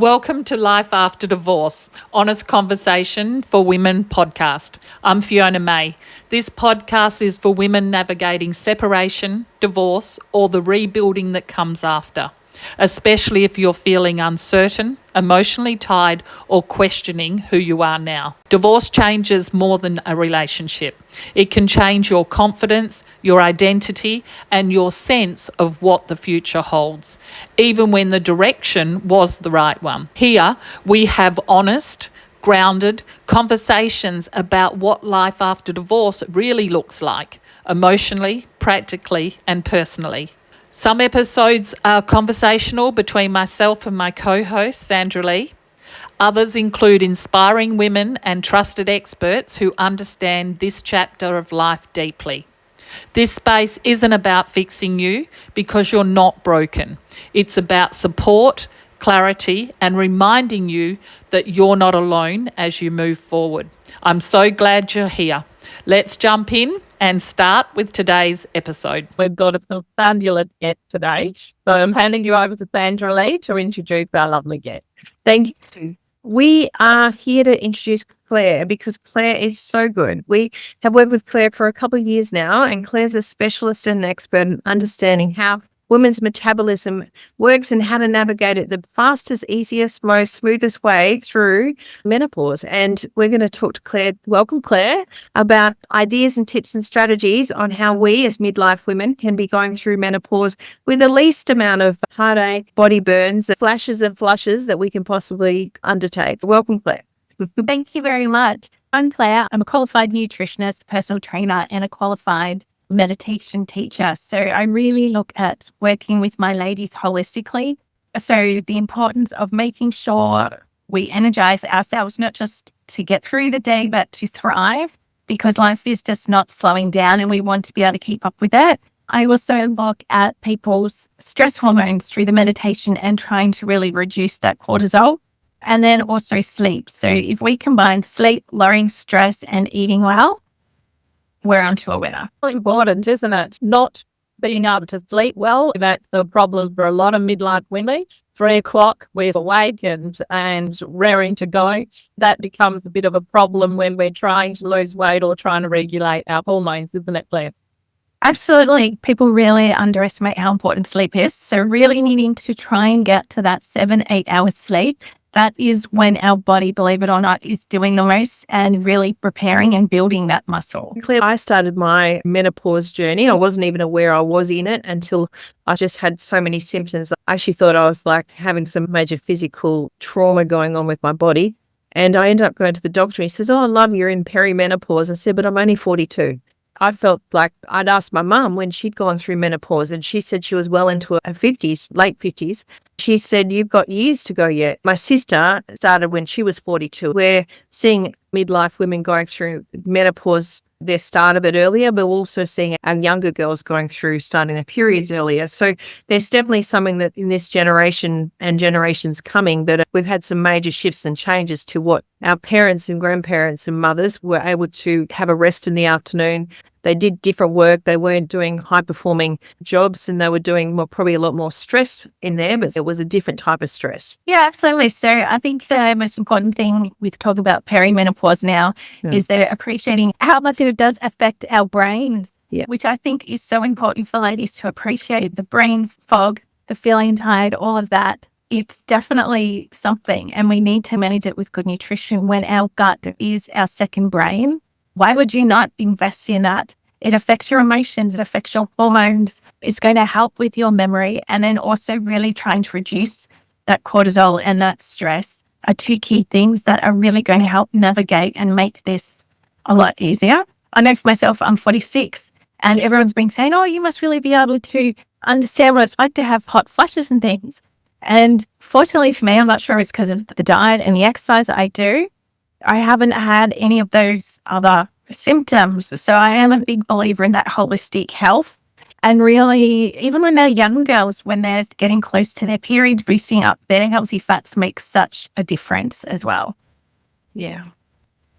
Welcome to Life After Divorce, Honest Conversation for Women podcast. I'm Fiona May. This podcast is for women navigating separation, divorce, or the rebuilding that comes after, especially if you're feeling uncertain, emotionally tied, or questioning who you are now. Divorce changes more than a relationship. It can change your confidence, your identity, and your sense of what the future holds, even when the direction was the right one. Here, we have honest, grounded conversations about what life after divorce really looks like, emotionally, practically, and personally. Some episodes are conversational between myself and my co-host, Sandra Lee. Others include inspiring women and trusted experts who understand this chapter of life deeply. This space isn't about fixing you because you're not broken. It's about support, clarity, and reminding you that you're not alone as you move forward. I'm so glad you're here. Let's jump in and start with today's episode. We've got a fabulous guest today. So I'm handing you over to Sandra Lee to introduce our lovely guest. Thank you. We are here to introduce Claire because Claire is so good. We have worked with Claire for a couple of years now, and Claire's a specialist and an expert in understanding how women's metabolism works and how to navigate it the fastest, easiest, most smoothest way through menopause. And we're going to talk to Claire, welcome Claire, about ideas and tips and strategies on how we as midlife women can be going through menopause with the least amount of heartache, body burns, flashes and flushes that we can possibly undertake. Welcome, Claire. Thank you very much. I'm Claire. I'm a qualified nutritionist, personal trainer, and a qualified meditation teacher. So I really look at working with my ladies holistically. So the importance of making sure we energize ourselves, not just to get through the day, but to thrive, because life is just not slowing down and we want to be able to keep up with it. I also look at people's stress hormones through the meditation and trying to really reduce that cortisol. And then also sleep. So if we combine sleep, lowering stress, and eating well, we're onto a winner. Important, isn't it? Not being able to sleep well. That's the problem for a lot of midlife women. 3 o'clock, we're awake and raring to go. That becomes a bit of a problem when we're trying to lose weight or trying to regulate our hormones, isn't it, Claire? Absolutely. People really underestimate how important sleep is. So really needing to try and get to that 7-8 hours sleep. That is when our body, believe it or not, is doing the most and really preparing and building that muscle. Claire, I started my menopause journey. I wasn't even aware I was in it until I just had so many symptoms. I actually thought I was like having some major physical trauma going on with my body. And I ended up going to the doctor. He says, "Oh, love, you're in perimenopause." I said, "But I'm only 42. I felt like I'd asked my mum when she'd gone through menopause, and she said she was well into her 50s, late 50s. She said, "You've got years to go yet." My sister started when she was 42. We're seeing midlife women going through menopause, their start a bit earlier, but we're also seeing our younger girls going through starting their periods earlier. So there's definitely something that in this generation and generations coming that we've had some major shifts and changes to what our parents and grandparents and mothers were able to have a rest in the afternoon. They did different work. They weren't doing high-performing jobs, and they were doing probably a lot more stress in there, but it was a different type of stress. Yeah, absolutely. So I think the most important thing with talking about perimenopause now is that appreciating how much it does affect our brains, which I think is so important for ladies to appreciate. The brain fog, the feeling tired, all of that. It's definitely something, and we need to manage it with good nutrition when our gut is our second brain. Why would you not invest in that? It affects your emotions, it affects your hormones. It's going to help with your memory. And then also really trying to reduce that cortisol and that stress are 2 key things that are really going to help navigate and make this a lot easier. I know for myself, I'm 46 and everyone's been saying, "Oh, you must really be able to understand what it's like to have hot flushes and things." And fortunately for me, I'm not sure it's because of the diet and the exercise I do. I haven't had any of those other symptoms. So I am a big believer in that holistic health. And really, even when they're young girls, when they're getting close to their period, boosting up their healthy fats makes such a difference as well. Yeah.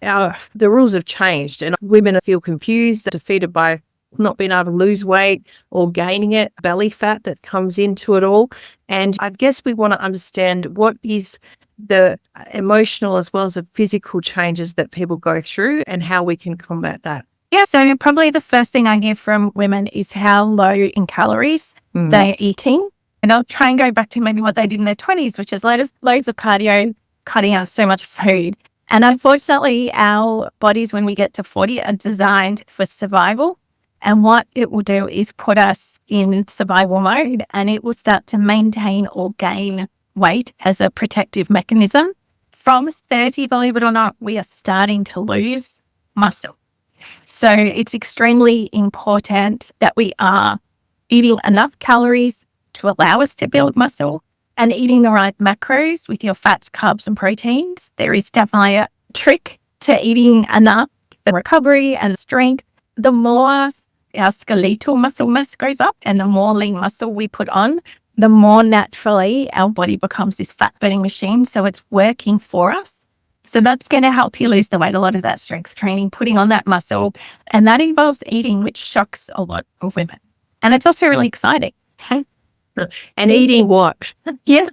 The rules have changed and women feel confused, defeated by not being able to lose weight or gaining it, belly fat that comes into it all. And I guess we want to understand what is the emotional as well as the physical changes that people go through and how we can combat that. Yeah, so probably the first thing I hear from women is how low in calories they're eating. And I'll try and go back to maybe what they did in their 20s, which is loads of cardio, cutting out so much food. And unfortunately, our bodies, when we get to 40, are designed for survival. And what it will do is put us in survival mode, and it will start to maintain or gain weight as a protective mechanism. From 30, believe it or not, we are starting to lose muscle. So it's extremely important that we are eating enough calories to allow us to build muscle and eating the right macros with your fats, carbs, and proteins. There is definitely a trick to eating enough for recovery and strength. The more our skeletal muscle mass goes up and the more lean muscle we put on, the more naturally our body becomes this fat burning machine. So it's working for us. So that's going to help you lose the weight. A lot of that strength training, putting on that muscle. And that involves eating, which shocks a lot of women. And it's also really exciting. And eating what? Yeah.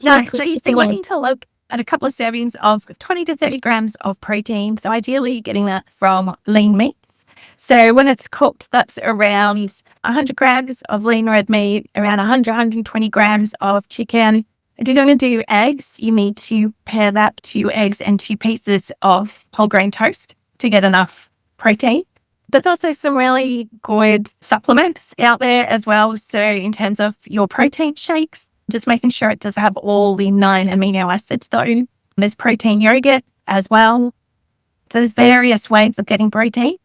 No, so you're wanting to look at a couple of servings of 20 to 30 grams of protein. So ideally, you're getting that from lean meats. So when it's cooked, that's around 100 grams of lean red meat, around 100, 120 grams of chicken. If you're going to do eggs, you need to pair that 2 eggs and 2 pieces of whole grain toast to get enough protein. There's also some really good supplements out there as well. So in terms of your protein shakes, just making sure it does have all the 9 amino acids though. There's protein yogurt as well. So there's various ways of getting protein.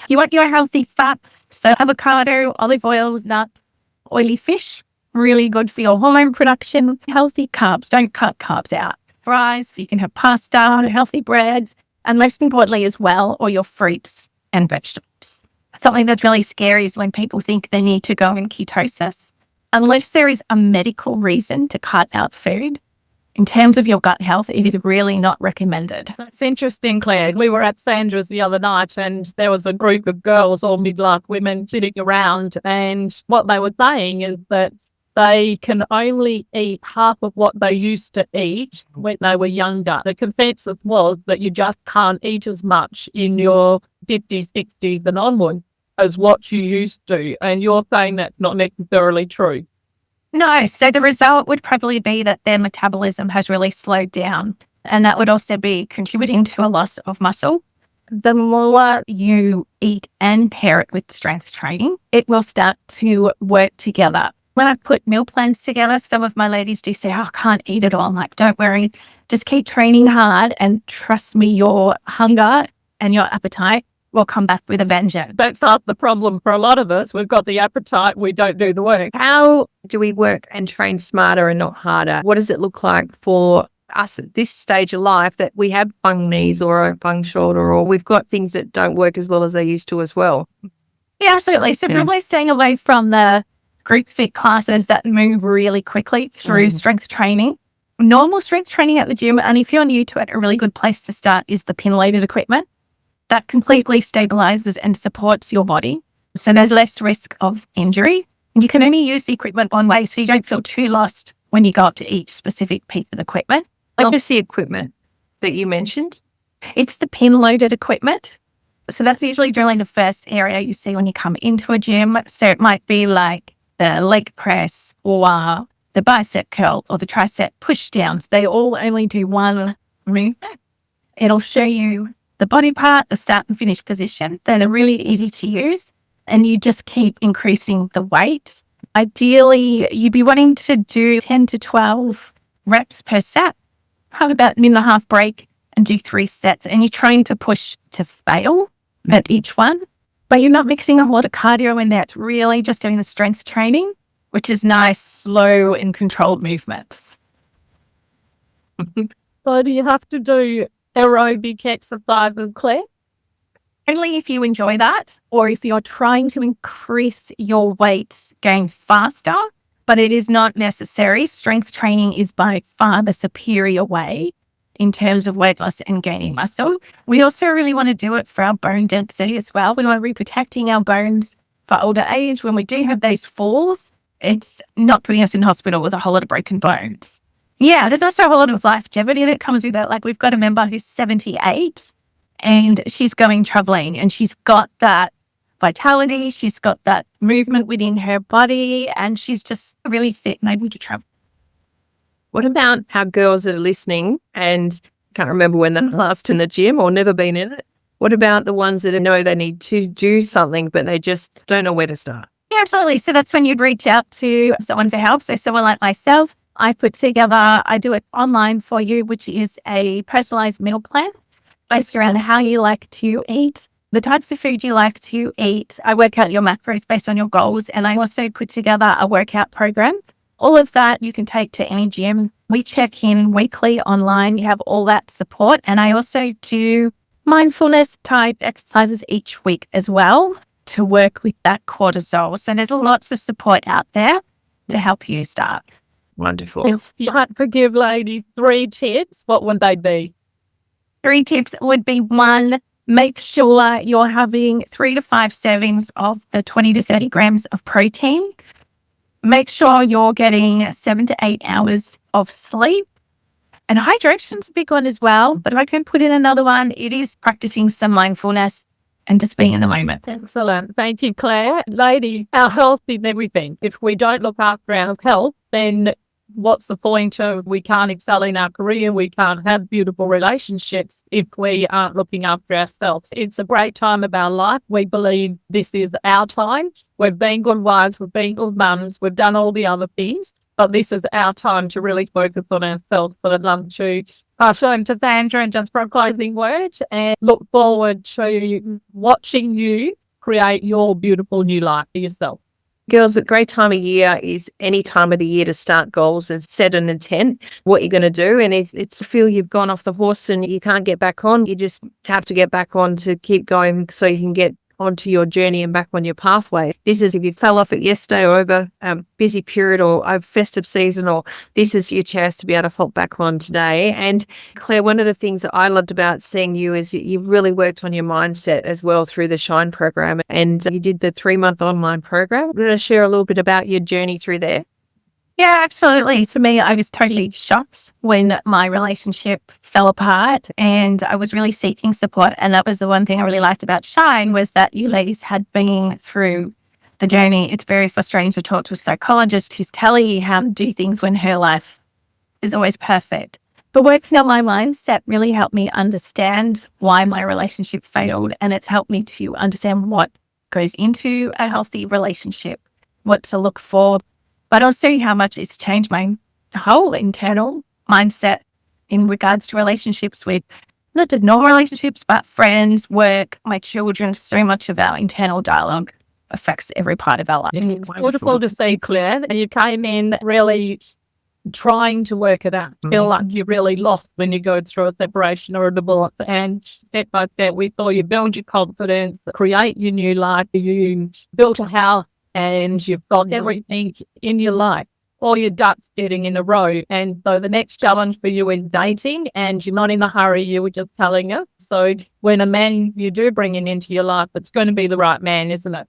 You want your healthy fats, so avocado, olive oil, nuts, oily fish, really good for your hormone production. Healthy carbs, don't cut carbs out. Rice, you can have pasta, healthy breads, and most importantly as well, or your fruits and vegetables. Something that's really scary is when people think they need to go in ketosis. Unless there is a medical reason to cut out food, in terms of your gut health, it is really not recommended. That's interesting, Claire. We were at Sandra's the other night and there was a group of girls, all midlife women, sitting around, and what they were saying is that they can only eat half of what they used to eat when they were younger. The consensus was that you just can't eat as much in your 50s, 60s and onward as what you used to. And you're saying that's not necessarily true. No, so the result would probably be that their metabolism has really slowed down. And that would also be contributing to a loss of muscle. The more you eat and pair it with strength training, it will start to work together. When I put meal plans together, some of my ladies do say, oh, I can't eat it all. I'm like, don't worry, just keep training hard and trust me, your hunger and your appetite will come back with a vengeance. That's half the problem for a lot of us. We've got the appetite, we don't do the work. How do we work and train smarter and not harder? What does it look like for us at this stage of life that we have bung knees or a bung shoulder, or we've got things that don't work as well as they used to as well? Yeah, absolutely. So probably staying away from the group fit classes that move really quickly through strength training. Normal strength training at the gym, and if you're new to it, a really good place to start is the pin-loaded equipment. That completely stabilizes and supports your body. So there's less risk of injury. You can only use the equipment one way, so you don't feel too lost when you go up to each specific piece of equipment. What is the equipment that you mentioned? It's the pin-loaded equipment. So that's usually drilling the first area you see when you come into a gym. So it might be like the leg press or the bicep curl or the tricep push downs. They all only do one movement. It'll show you the body part, the start and finish position. They're really easy to use, and you just keep increasing the weight. Ideally, you'd be wanting to do 10 to 12 reps per set, have about a minute and a half break and do 3 sets. And you're trying to push to fail at each one, but you're not mixing a lot of cardio in there. It's really just doing the strength training, which is nice, slow and controlled movements. So do you have to do aerobic exercises, Claire? Only if you enjoy that, or if you're trying to increase your weight gain faster, but it is not necessary. Strength training is by far the superior way in terms of weight loss and gaining muscle. We also really want to do it for our bone density as well. We want to be protecting our bones for older age. When we do have those falls, it's not putting us in hospital with a whole lot of broken bones. Yeah, there's also a whole lot of longevity that comes with it. Like we've got a member who's 78 and she's going traveling and she's got that vitality, she's got that movement within her body, and she's just really fit and able to travel. What about our girls that are listening and can't remember when they're last in the gym or never been in it? What about the ones that know they need to do something, but they just don't know where to start? Yeah, absolutely. So that's when you'd reach out to someone for help. So someone like myself, I do it online for you, which is a personalized meal plan based around how you like to eat, the types of food you like to eat. I work out your macros based on your goals, and I also put together a workout program. All of that you can take to any gym. We check in weekly online. You have all that support. And I also do mindfulness type exercises each week as well to work with that cortisol. So there's lots of support out there to help you start. Wonderful. If you had to give ladies 3 tips, what would they be? 3 tips would be: 1, make sure you're having 3 to 5 servings of the 20 to 30 grams of protein. Make sure you're getting 7 to 8 hours of sleep. And hydration's a big one as well. But if I can put in another one, it is practicing some mindfulness and just being in the moment. Excellent. Thank you, Claire. Ladies, our health is everything. If we don't look after our health, then what's the point of we can't excel in our career, we can't have beautiful relationships if we aren't looking after ourselves. It's a great time of our life. We believe this is our time. We've been good wives, we've been good mums, we've done all the other things, but this is our time to really focus on ourselves. So I'd love to pass on to Sandra and just for a closing word, and look forward to watching you create your beautiful new life for yourself. Girls, a great time of year is any time of the year to start goals and set an intent, what you're going to do. And if it's feel you've gone off the horse and you can't get back on, you just have to get back on to keep going so you can get onto your journey and back on your pathway. This is if you fell off it yesterday or over a busy period or over festive season, or this is your chance to be able to fall back on today. And Claire, one of the things that I loved about seeing you is you really worked on your mindset as well through the Shine program, and you did the 3-month online program. I'm going to share a little bit about your journey through there. Yeah, absolutely. For me, I was totally shocked when my relationship fell apart and I was really seeking support. And that was the one thing I really liked about Shine, was that you ladies had been through the journey. It's very frustrating to talk to a psychologist who's telling you how to do things when her life is always perfect. But working on my mindset really helped me understand why my relationship failed. And it's helped me to understand what goes into a healthy relationship, what to look for, but also how much it's changed my whole internal mindset in regards to relationships with not just normal relationships, but friends, work, my children. So much of our internal dialogue affects every part of our life. It's wonderful to see, Claire, that you came in really trying to work it out. Feel like you're really lost when you go through a separation or a divorce, and step by step we saw you build your confidence, create your new life, you built a house, and you've got everything in your life, all your ducks getting in a row. And so the next challenge for you is dating, and you're not in a hurry, you were just telling us. So when a man you do bring into your life, it's going to be the right man, isn't it?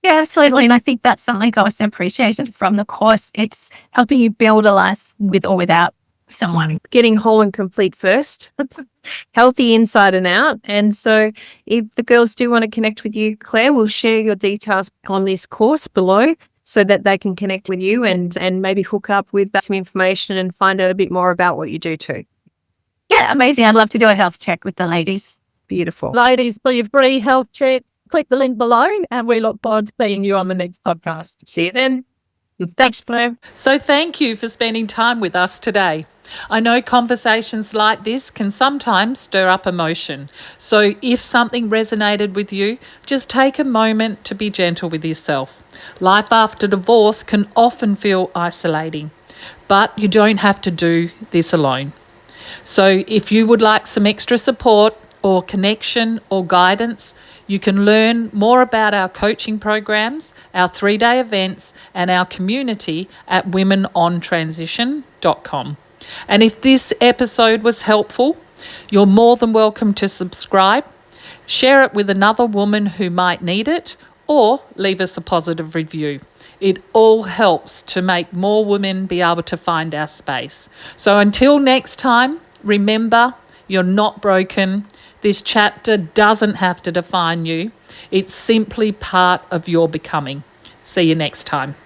Yeah, absolutely. And I think that's something I also appreciated from the course. It's helping you build a life with or without someone. Getting whole and complete first, healthy inside and out. And so if the girls do want to connect with you, Claire, we'll share your details on this course below so that they can connect with you and maybe hook up with some information and find out a bit more about what you do too. Yeah, amazing. I'd love to do a health check with the ladies. Beautiful. Ladies, for your free health check, click the link below, and we look forward to seeing you on the next podcast. See you then. Thanks, Claire. So thank you for spending time with us today. I know conversations like this can sometimes stir up emotion. So if something resonated with you, just take a moment to be gentle with yourself. Life after divorce can often feel isolating, but you don't have to do this alone. So if you would like some extra support or connection or guidance, you can learn more about our coaching programs, our 3-day events, and our community at womenontransition.com. And if this episode was helpful, you're more than welcome to subscribe, share it with another woman who might need it, or leave us a positive review. It all helps to make more women be able to find our space. So until next time, remember, you're not broken. This chapter doesn't have to define you. It's simply part of your becoming. See you next time.